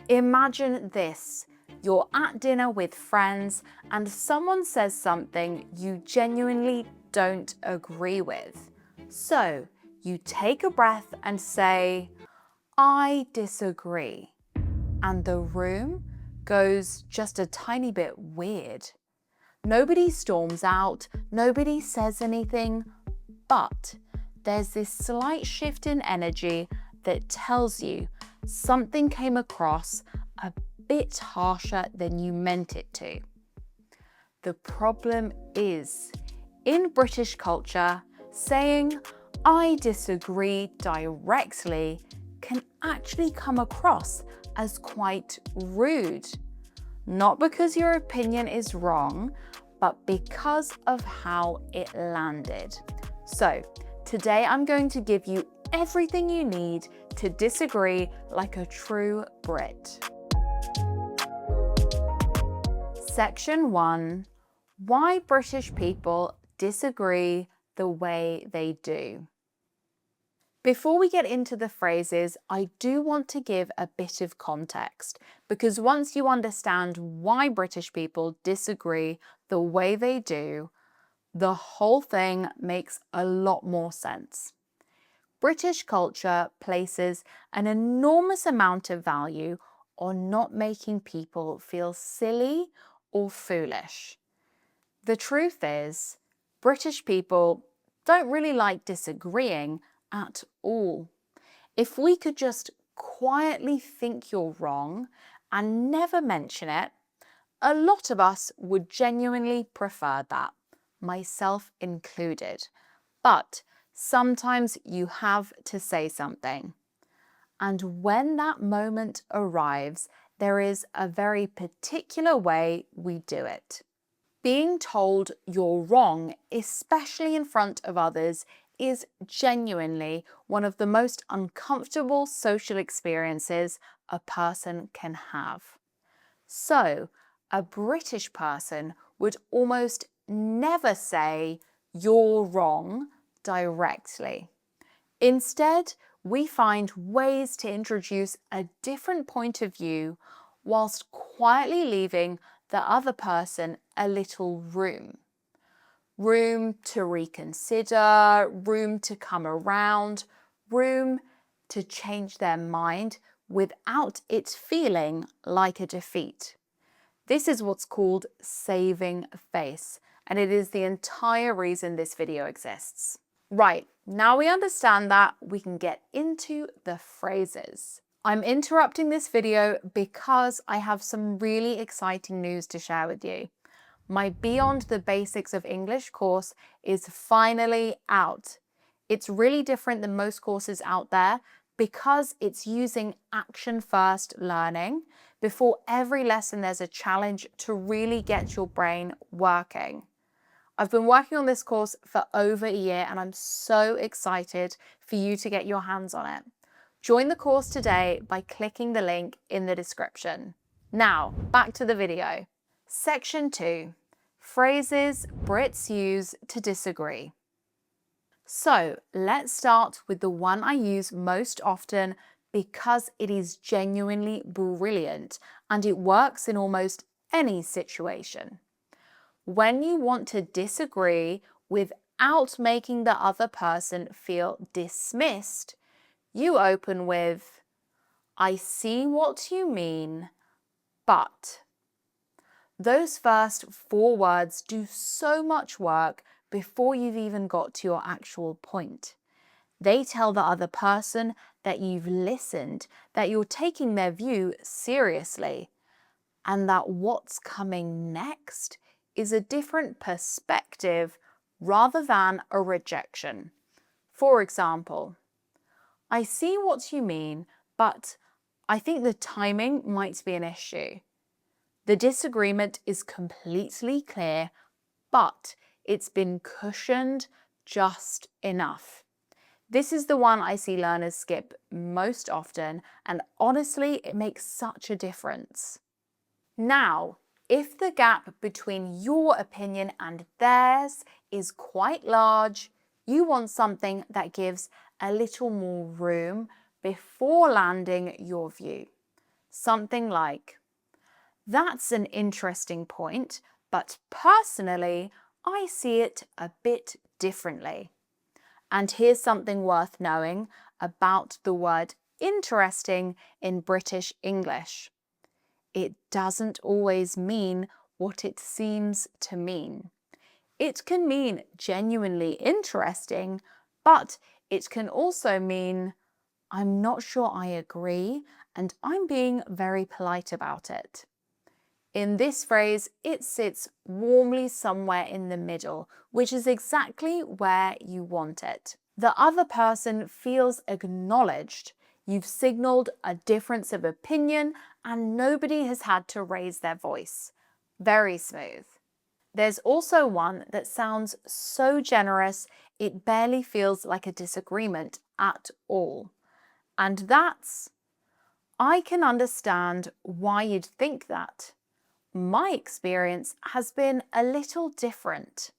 Imagine this. You're at dinner with friends and someone says something you genuinely don't agree with. So you take a breath and say, "I disagree." And the room goes just a tiny bit weird. Nobody storms out, nobody says anything, but there's this slight shift in energy that tells you something came across a bit harsher than you meant it to. The problem is, in British culture, saying "I disagree" directly can actually come across as quite rude. Not because your opinion is wrong, but because of how it landed. So, today I'm going to give you everything you need to disagree like a true Brit. Section 1. Why British people disagree the way they do. Before we get into the phrases, I do want to give a bit of context, because once you understand why British people disagree the way they do, the whole thing makes a lot more sense. British culture places an enormous amount of value on not making people feel silly or foolish. The truth is, British people don't really like disagreeing at all. If we could just quietly think you're wrong and never mention it, a lot of us would genuinely prefer that, myself included. But sometimes you have to say something. And when that moment arrives, there is a very particular way we do it. Being told you're wrong, especially in front of others, is genuinely one of the most uncomfortable social experiences a person can have. So, a British person would almost never say "you're wrong" directly. Instead, we find ways to introduce a different point of view whilst quietly leaving the other person a little room. Room to reconsider, room to come around, room to change their mind without it feeling like a defeat. This is what's called saving face, and it is the entire reason this video exists. Right, now we understand that, we can get into the phrases. I'm interrupting this video because I have some really exciting news to share with you. My Beyond the Basics of English course is finally out. It's really different than most courses out there because it's using action-first learning. Before every lesson, there's a challenge to really get your brain working. I've been working on this course for over a year and I'm so excited for you to get your hands on it. Join the course today by clicking the link in the description. Now, back to the video. Section 2. Phrases Brits use to disagree. So, let's start with the one I use most often because it is genuinely brilliant and it works in almost any situation. When you want to disagree without making the other person feel dismissed, you open with, "I see what you mean, but." Those first 4 words do so much work before you've even got to your actual point. They tell the other person that you've listened, that you're taking their view seriously, and that what's coming next is a different perspective rather than a rejection. For example, "I see what you mean, but I think the timing might be an issue. The disagreement is completely clear, but it's been cushioned just enough." This is the one I see learners skip most often, and honestly, it makes such a difference. Now, if the gap between your opinion and theirs is quite large, you want something that gives a little more room before landing your view. Something like, "That's an interesting point, but personally, I see it a bit differently." And here's something worth knowing about the word interesting in British English. It doesn't always mean what it seems to mean. It can mean genuinely interesting, but it can also mean, "I'm not sure I agree, and I'm being very polite about it." In this phrase, it sits warmly somewhere in the middle, which is exactly where you want it. The other person feels acknowledged. You've signaled a difference of opinion and nobody has had to raise their voice. Very smooth. There's also one that sounds so generous it barely feels like a disagreement at all. And that's, "I can understand why you'd think that. My experience has been a little different."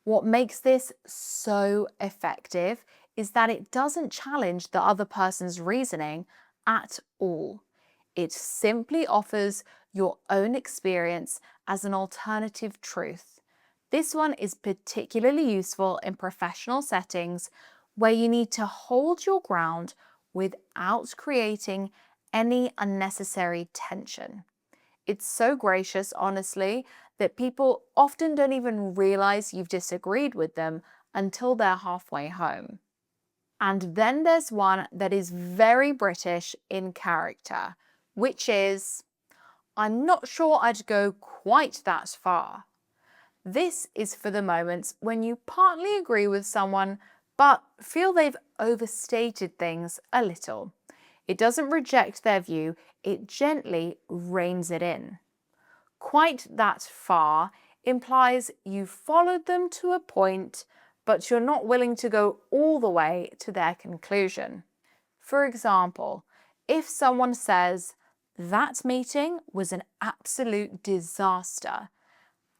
What makes this so effective is that it doesn't challenge the other person's reasoning at all. It simply offers your own experience as an alternative truth. This one is particularly useful in professional settings where you need to hold your ground without creating any unnecessary tension. It's so gracious, honestly, that people often don't even realize you've disagreed with them until they're halfway home. And then there's one that is very British in character, which is, "I'm not sure I'd go quite that far." This is for the moments when you partly agree with someone, but feel they've overstated things a little. It doesn't reject their view, it gently reins it in. "Quite that far" implies you've followed them to a point, but you're not willing to go all the way to their conclusion. For example, if someone says, "That meeting was an absolute disaster,"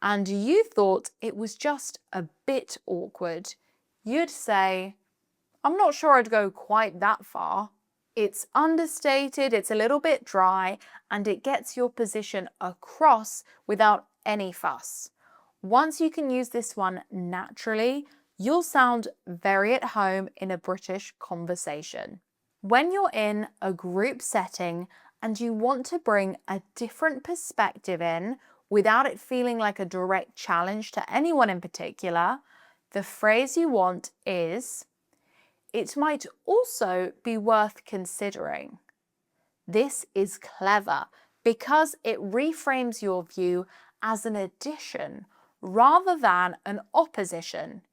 and you thought it was just a bit awkward, you'd say, "I'm not sure I'd go quite that far." It's understated, it's a little bit dry, and it gets your position across without any fuss. Once you can use this one naturally, you'll sound very at home in a British conversation. When you're in a group setting and you want to bring a different perspective in without it feeling like a direct challenge to anyone in particular, the phrase you want is, "It might also be worth considering." This is clever because it reframes your view as an addition rather than an opposition.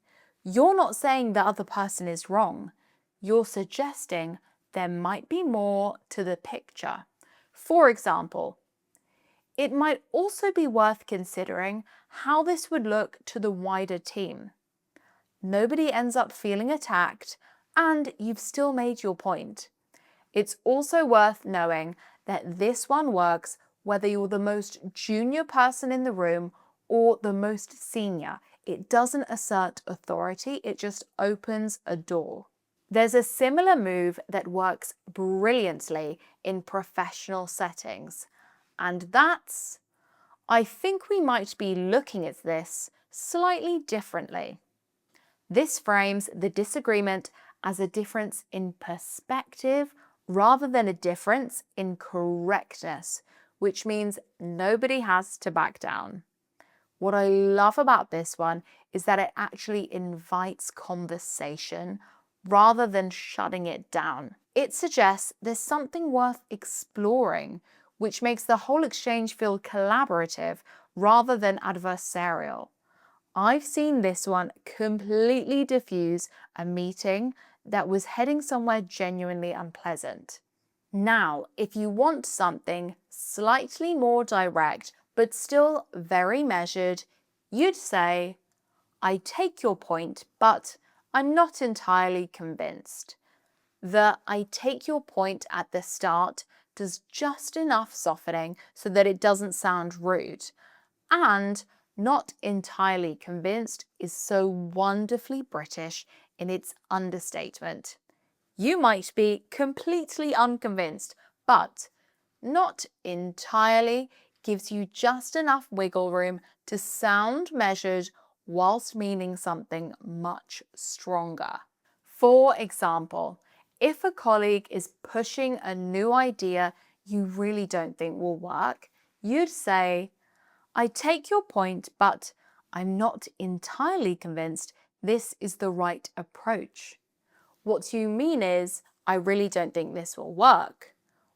You're not saying the other person is wrong. You're suggesting there might be more to the picture. For example, "It might also be worth considering how this would look to the wider team." Nobody ends up feeling attacked, and you've still made your point. It's also worth knowing that this one works whether you're the most junior person in the room or the most senior. It doesn't assert authority, it just opens a door. There's a similar move that works brilliantly in professional settings, and that's, "I think we might be looking at this slightly differently." This frames the disagreement as a difference in perspective rather than a difference in correctness, which means nobody has to back down. What I love about this one is that it actually invites conversation rather than shutting it down. It suggests there's something worth exploring, which makes the whole exchange feel collaborative rather than adversarial. I've seen this one completely diffuse a meeting that was heading somewhere genuinely unpleasant. Now, if you want something slightly more direct but still very measured, you'd say, "I take your point, but I'm not entirely convinced." The "I take your point" at the start does just enough softening so that it doesn't sound rude. And "not entirely convinced" is so wonderfully British in its understatement. You might be completely unconvinced, but not entirely gives you just enough wiggle room to sound measured whilst meaning something much stronger. For example, if a colleague is pushing a new idea you really don't think will work, you'd say, "I take your point, but I'm not entirely convinced this is the right approach." What you mean is, "I really don't think this will work."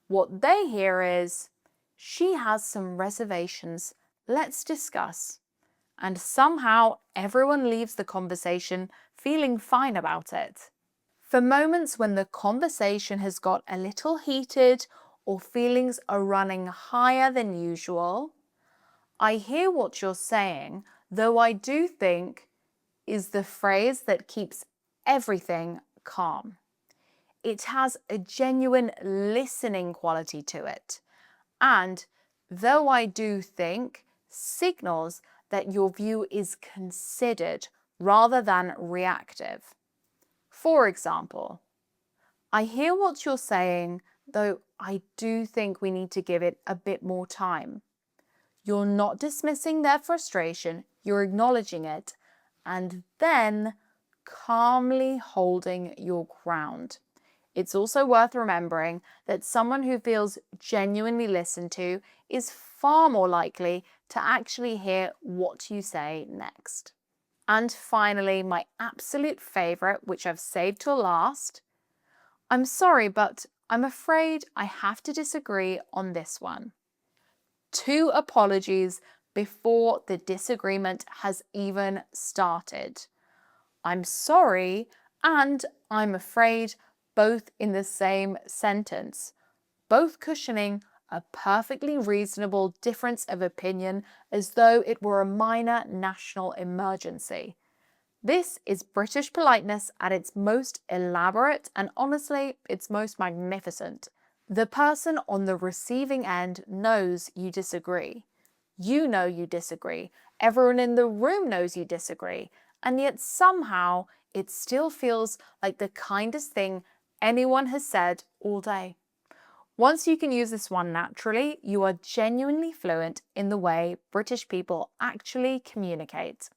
What they hear is, "She has some reservations. Let's discuss." And somehow everyone leaves the conversation feeling fine about it. For moments when the conversation has got a little heated or feelings are running higher than usual, "I hear what you're saying, though I do think," is the phrase that keeps everything calm. It has a genuine listening quality to it. And "though I do think" signals that your view is considered rather than reactive. For example, "I hear what you're saying, though I do think we need to give it a bit more time." You're not dismissing their frustration, you're acknowledging it, and then calmly holding your ground. It's also worth remembering that someone who feels genuinely listened to is far more likely to actually hear what you say next. And finally, my absolute favorite, which I've saved till last, "I'm sorry, but I'm afraid I have to disagree on this one." 2 apologies before the disagreement has even started. "I'm sorry" and "I'm afraid," both in the same sentence, both cushioning a perfectly reasonable difference of opinion as though it were a minor national emergency. This is British politeness at its most elaborate and honestly, its most magnificent. The person on the receiving end knows you disagree. You know you disagree. Everyone in the room knows you disagree. And yet somehow it still feels like the kindest thing anyone has said all day. Once you can use this one naturally, you are genuinely fluent in the way British people actually communicate.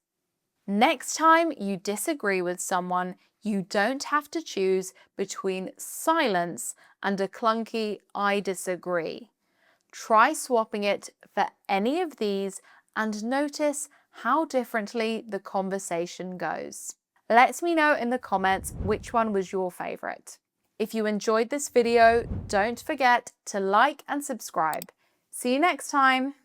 Next time you disagree with someone, you don't have to choose between silence and a clunky "I disagree." Try swapping it for any of these and notice how differently the conversation goes. Let me know in the comments which one was your favorite. If you enjoyed this video, don't forget to like and subscribe. See you next time.